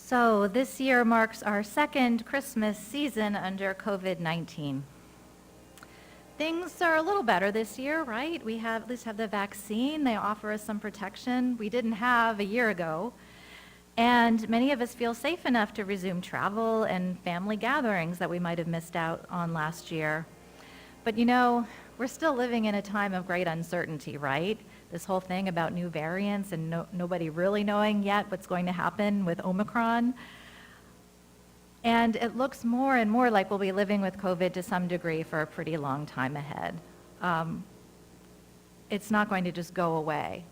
So this year marks our second Christmas season under COVID-19. Things are a little better this year, right? We have at least have the vaccine. They offer us some protection we didn't have a year ago. And many of us feel safe enough to resume travel and family gatherings that we might have missed out on last year. But we're still living in a time of great uncertainty, right? This whole thing about new variants and nobody really knowing yet what's going to happen with Omicron. And it looks more and more like we'll be living with COVID to some degree for a pretty long time ahead. It's not going to just go away,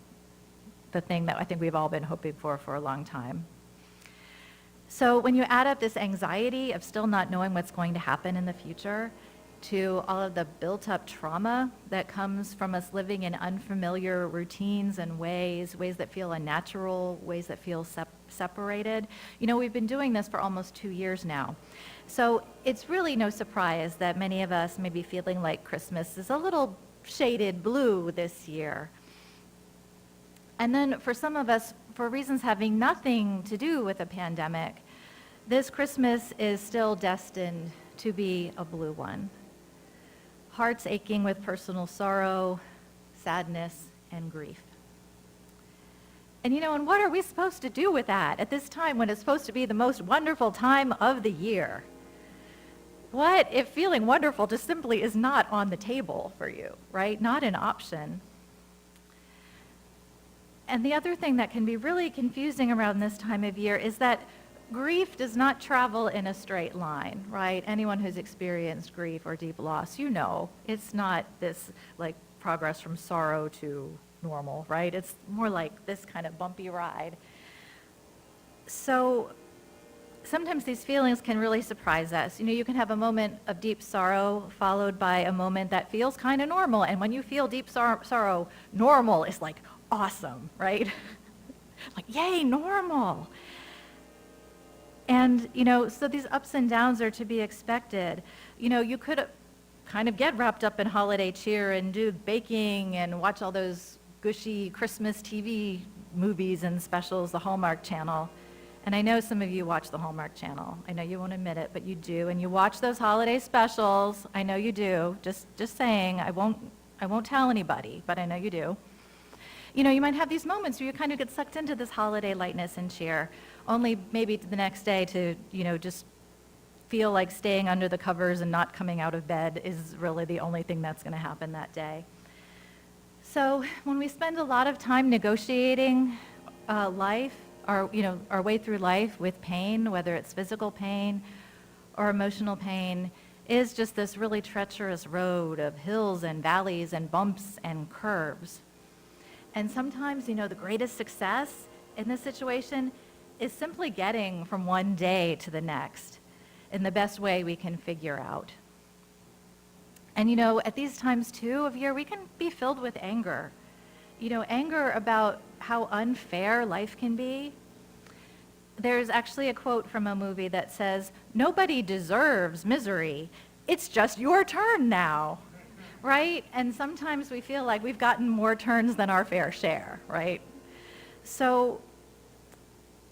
the thing that I think we've all been hoping for a long time. So when you add up this anxiety of still not knowing what's going to happen in the future, to all of the built-up trauma that comes from us living in unfamiliar routines and ways that feel unnatural, ways that feel separated. We've been doing this for almost 2 years now. So it's really no surprise that many of us may be feeling like Christmas is a little shaded blue this year. And then for some of us, for reasons having nothing to do with a pandemic, this Christmas is still destined to be a blue one. Hearts aching with personal sorrow, sadness, and grief. And what are we supposed to do with that at this time when it's supposed to be the most wonderful time of the year? What if feeling wonderful just simply is not on the table for you, right? Not an option. And the other thing that can be really confusing around this time of year is that grief does not travel in a straight line, right? Anyone who's experienced grief or deep loss, it's not this like progress from sorrow to normal, right? It's more like this kind of bumpy ride. So sometimes these feelings can really surprise us. You can have a moment of deep sorrow followed by a moment that feels kind of normal. And when you feel deep sorrow, normal is like awesome, right? Like, yay, normal. And, so these ups and downs are to be expected. You could kind of get wrapped up in holiday cheer and do baking and watch all those gushy Christmas TV movies and specials, the Hallmark Channel. And I know some of you watch the Hallmark Channel. I know you won't admit it, but you do. And you watch those holiday specials. I know you do. Just saying, I won't tell anybody, but I know you do. You might have these moments where you kind of get sucked into this holiday lightness and cheer, only maybe the next day to, just feel like staying under the covers and not coming out of bed is really the only thing that's going to happen that day. So when we spend a lot of time negotiating life, our way through life with pain, whether it's physical pain or emotional pain, is just this really treacherous road of hills and valleys and bumps and curves. And sometimes, the greatest success in this situation is simply getting from one day to the next in the best way we can figure out. And, at these times, too, of year, we can be filled with anger. Anger about how unfair life can be. There's actually a quote from a movie that says, "Nobody deserves misery. It's just your turn now." Right? And sometimes we feel like we've gotten more turns than our fair share, right? So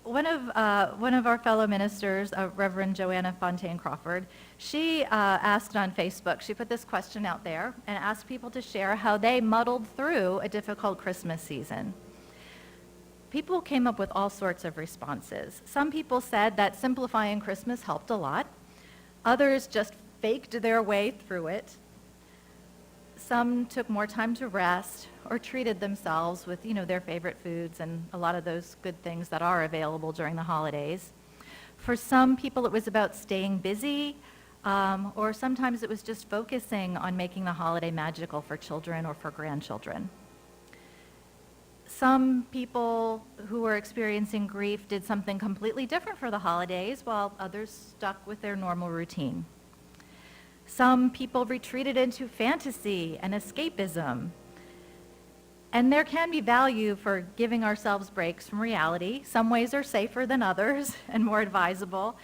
one of our fellow ministers, Reverend Joanna Fontaine Crawford, she asked on Facebook, she put this question out there and asked people to share how they muddled through a difficult Christmas season. People came up with all sorts of responses. Some people said that simplifying Christmas helped a lot. Others just faked their way through it. Some took more time to rest or treated themselves with, their favorite foods and a lot of those good things that are available during the holidays. For some people, it was about staying busy, or sometimes it was just focusing on making the holiday magical for children or for grandchildren. Some people who were experiencing grief did something completely different for the holidays, while others stuck with their normal routine. Some people retreated into fantasy and escapism. And there can be value for giving ourselves breaks from reality. Some ways are safer than others and more advisable.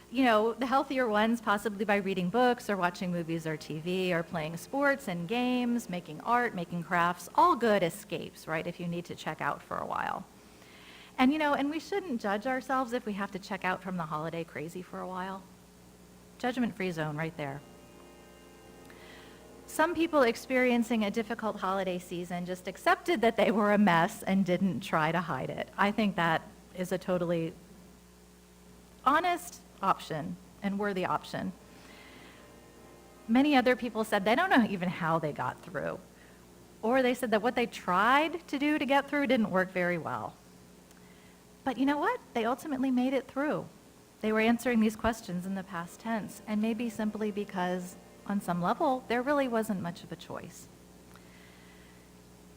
The healthier ones, possibly by reading books or watching movies or TV or playing sports and games, making art, making crafts, all good escapes, right, if you need to check out for a while. And we shouldn't judge ourselves if we have to check out from the holiday crazy for a while. Judgment-free zone right there. Some people experiencing a difficult holiday season just accepted that they were a mess and didn't try to hide it. I think that is a totally honest option and worthy option. Many other people said they don't know even how they got through, or they said that what they tried to do to get through didn't work very well. But you know what? They ultimately made it through. They were answering these questions in the past tense, and maybe simply because on some level, there really wasn't much of a choice.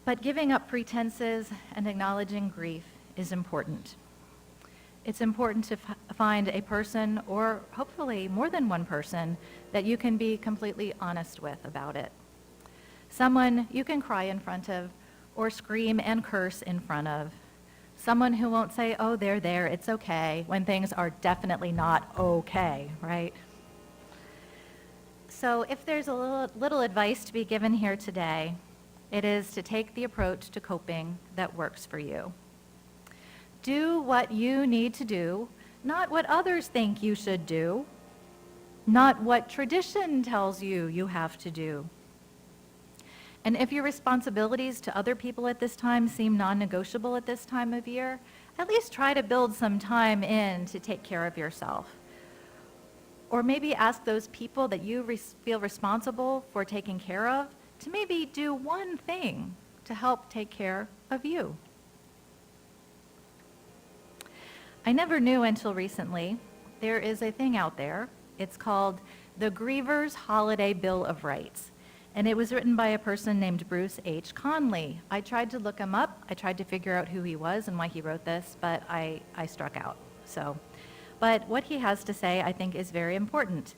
But giving up pretenses and acknowledging grief is important. It's important to find a person, or hopefully more than one person, that you can be completely honest with about it. Someone you can cry in front of, or scream and curse in front of. Someone who won't say, oh, there, it's okay, when things are definitely not okay, right? So if there's a little advice to be given here today, it is to take the approach to coping that works for you. Do what you need to do, not what others think you should do, not what tradition tells you you have to do. And if your responsibilities to other people at this time seem non-negotiable at this time of year, at least try to build some time in to take care of yourself. Or maybe ask those people that you feel responsible for taking care of to maybe do one thing to help take care of you. I never knew until recently there is a thing out there. It's called the Grievers Holiday Bill of Rights. And it was written by a person named Bruce H. Conley. I tried to look him up. I tried to figure out who he was and why he wrote this, but I struck out. But what he has to say, I think, is very important.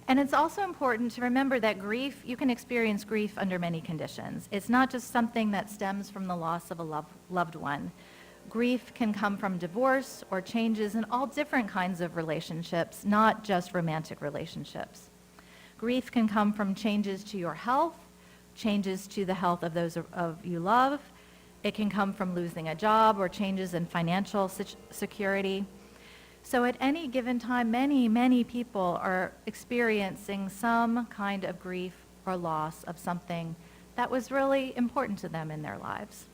And it's also important to remember that grief, you can experience grief under many conditions. It's not just something that stems from the loss of a loved one. Grief can come from divorce or changes in all different kinds of relationships, not just romantic relationships. Grief can come from changes to your health, changes to the health of those of you love. It can come from losing a job or changes in financial security. So at any given time, many people are experiencing some kind of grief or loss of something that was really important to them in their lives.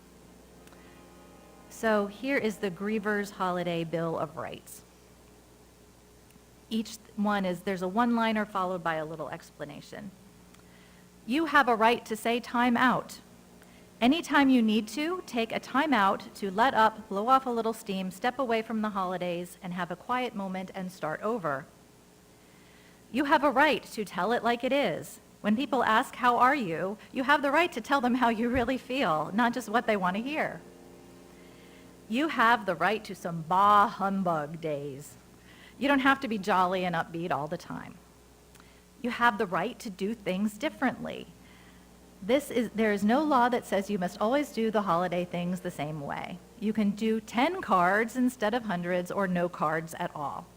So here is the Grievers Holiday Bill of Rights. Each one there's a one-liner followed by a little explanation. You have a right to say time out. Anytime you need to, take a time out to let up, blow off a little steam, step away from the holidays, and have a quiet moment and start over. You have a right to tell it like it is. When people ask, how are you? You have the right to tell them how you really feel, not just what they want to hear. You have the right to some bah humbug days. You don't have to be jolly and upbeat all the time. You have the right to do things differently. There is no law that says you must always do the holiday things the same way. You can do 10 cards instead of hundreds, or no cards at all.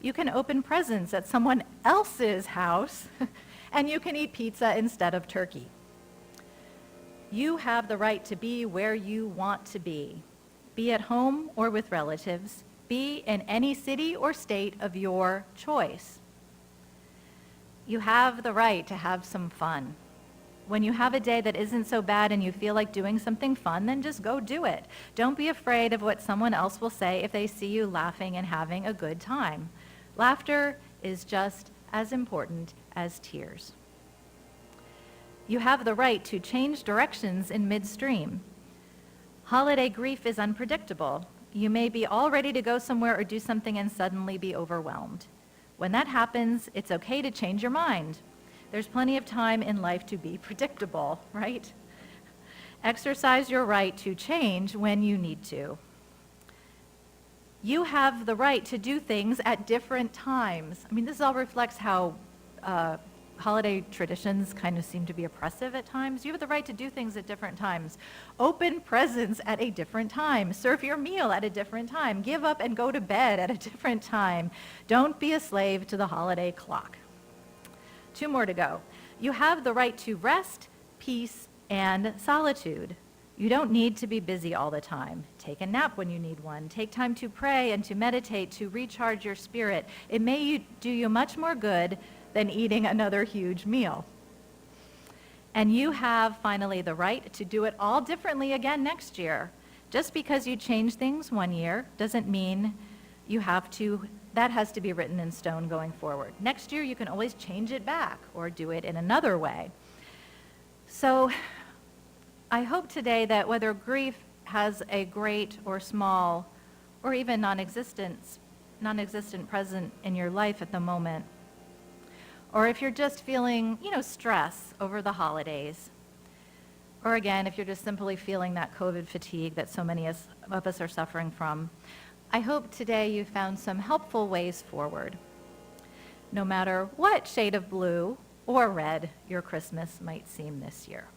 You can open presents at someone else's house, and you can eat pizza instead of turkey. You have the right to be where you want to be at home or with relatives, be in any city or state of your choice. You have the right to have some fun. When you have a day that isn't so bad and you feel like doing something fun, then just go do it. Don't be afraid of what someone else will say if they see you laughing and having a good time. Laughter is just as important as tears. You have the right to change directions in midstream. Holiday grief is unpredictable. You may be all ready to go somewhere or do something and suddenly be overwhelmed. When that happens, it's okay to change your mind. There's plenty of time in life to be predictable, right? Exercise your right to change when you need to. You have the right to do things at different times. I mean, this all reflects how holiday traditions kind of seem to be oppressive at times. You have the right to do things at different times. Open presents at a different time. Serve your meal at a different time. Give up and go to bed at a different time. Don't be a slave to the holiday clock. 2 more to go. You have the right to rest, peace, and solitude. You don't need to be busy all the time. Take a nap when you need one. Take time to pray and to meditate to recharge your spirit. It may do you much more good than eating another huge meal. And you have finally the right to do it all differently again next year. Just because you change things one year doesn't mean that has to be written in stone going forward. Next year you can always change it back or do it in another way. So I hope today that whether grief has a great or small or even non-existent present in your life at the moment, or if you're just feeling, stress over the holidays, or again, if you're just simply feeling that COVID fatigue that so many of us are suffering from, I hope today you found some helpful ways forward, no matter what shade of blue or red your Christmas might seem this year.